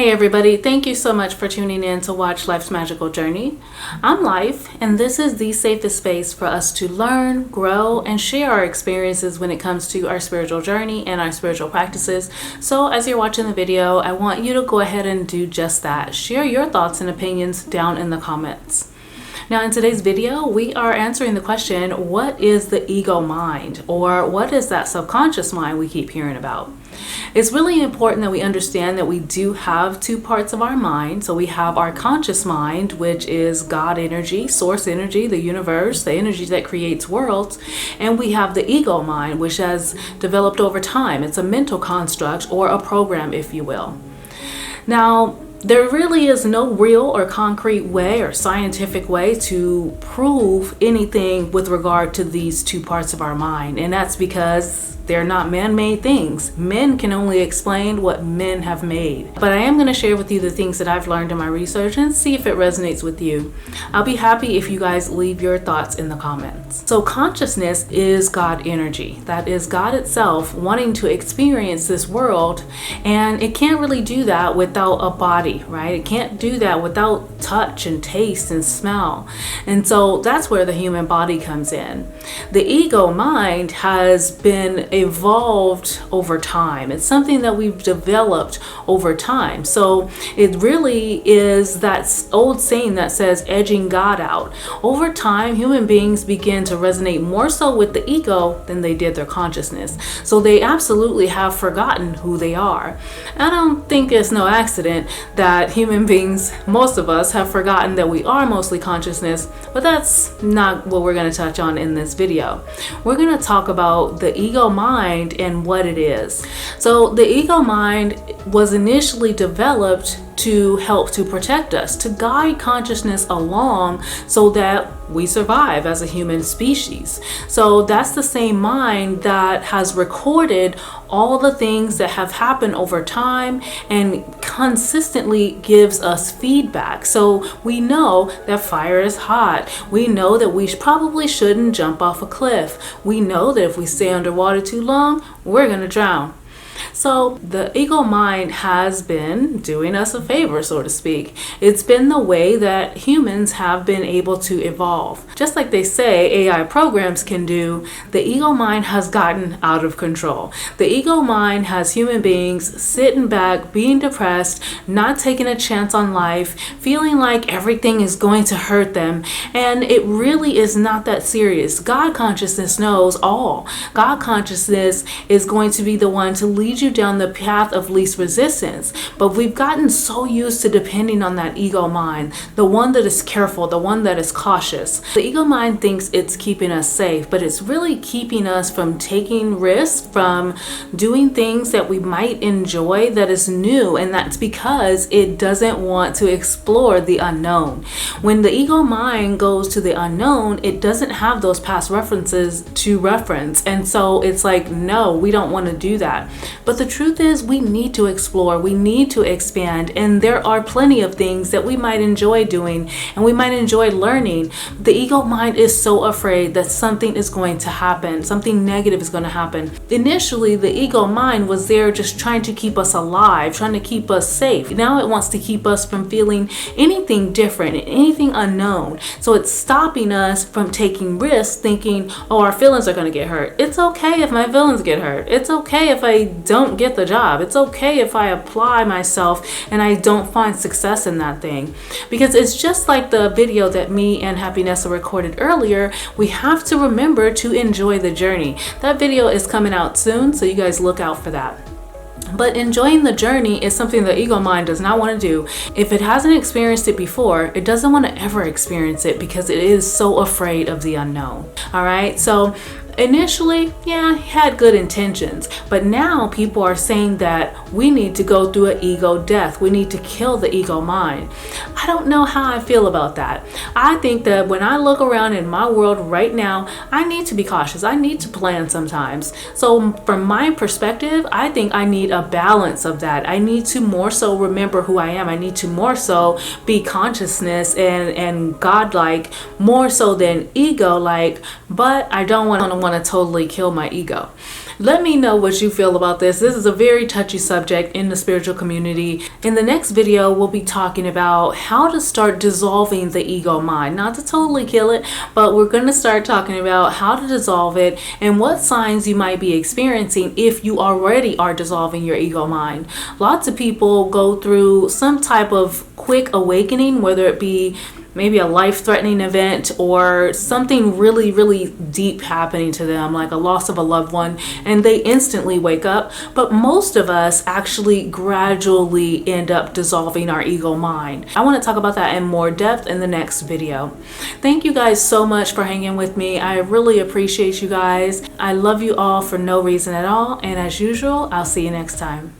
Hey everybody, thank you so much for tuning in to watch Life's Magical Journey. I'm Life, and this is the safest space for us to learn, grow, and share our experiences when it comes to our spiritual journey and our spiritual practices. So as you're watching the video, I want you to go ahead and do just that. Share your thoughts and opinions down in the comments. Now in today's video, we are answering the question, what is the ego mind? Or what is that subconscious mind we keep hearing about? It's really important that we understand that we do have two parts of our mind. So we have our conscious mind, which is God energy, source energy, the universe, the energy that creates worlds. And we have the ego mind, which has developed over time. It's a mental construct or a program, if you will. Now, there really is no real or concrete way or scientific way to prove anything with regard to these two parts of our mind. And that's because they're not man-made things. Men can only explain what men have made. But I am going to share with you the things that I've learned in my research and see if it resonates with you. I'll be happy if you guys leave your thoughts in the comments. So consciousness is God energy. That is God itself wanting to experience this world, and it can't really do that without a body, right? It can't do that without touch and taste and smell. And so that's where the human body comes in. The ego mind has been evolved over time. It's something that we've developed over time. So it really is that old saying that says edging God out. Over time, human beings begin to resonate more so with the ego than they did their consciousness. So they absolutely have forgotten who they are. I don't think it's no accident that human beings, most of us, have forgotten that we are mostly consciousness, but that's not what we're going to touch on in this video. We're going to talk about the ego mind and what it is. So the ego mind was initially developed to help to protect us, to guide consciousness along so that we survive as a human species. So that's the same mind that has recorded all the things that have happened over time and consistently gives us feedback. So we know that fire is hot. We know that we probably shouldn't jump off a cliff. We know that if we stay underwater too long, we're going to drown. So the ego mind has been doing us a favor, so to speak. It's been the way that humans have been able to evolve. Just like they say AI programs can do, the ego mind has gotten out of control. The ego mind has human beings sitting back, being depressed, not taking a chance on life, feeling like everything is going to hurt them. And it really is not that serious. God consciousness knows all. God consciousness is going to be the one to lead you down the path of least resistance. But we've gotten so used to depending on that ego mind, the one that is careful, the one that is cautious. The ego mind thinks it's keeping us safe, but it's really keeping us from taking risks, from doing things that we might enjoy that is new, and that's because it doesn't want to explore the unknown. When the ego mind goes to the unknown, it doesn't have those past references to reference, and so it's like, no, we don't want to do that. But the truth is, we need to explore, we need to expand, and there are plenty of things that we might enjoy doing and we might enjoy learning. The ego mind is so afraid that something is going to happen, something negative is going to happen. Initially, the ego mind was there just trying to keep us alive, trying to keep us safe. Now it wants to keep us from feeling anything different, anything unknown. So it's stopping us from taking risks, thinking, oh, our feelings are going to get hurt. It's okay if my feelings get hurt. It's okay if I don't get the job. It's okay if I apply myself and I don't find success in that thing. Because it's just like the video that me and Happy Nessa recorded earlier. We have to remember to enjoy the journey. That video is coming out soon, so you guys look out for that. But enjoying the journey is something the ego mind does not want to do. If it hasn't experienced it before, it doesn't want to ever experience it because it is so afraid of the unknown. All right, so initially, yeah, had good intentions, but now people are saying that we need to go through an ego death. We need to kill the ego mind. I don't know how I feel about that. I think that when I look around in my world right now, I need to be cautious. I need to plan sometimes. So from my perspective, I think I need a balance of that. I need to more so remember who I am. I need to more so be consciousness and godlike, more so than ego-like, but I don't want to want to totally kill my ego. Let me know what you feel about this. This is a very touchy subject in the spiritual community. In the next video, we'll be talking about how to start dissolving the ego mind. Not to totally kill it, but we're going to start talking about how to dissolve it and what signs you might be experiencing if you already are dissolving your ego mind. Lots of people go through some type of quick awakening, whether it be maybe a life-threatening event or something really, really deep happening to them, like a loss of a loved one, and they instantly wake up. But most of us actually gradually end up dissolving our ego mind. I want to talk about that in more depth in the next video. Thank you guys so much for hanging with me. I really appreciate you guys. I love you all for no reason at all. And as usual, I'll see you next time.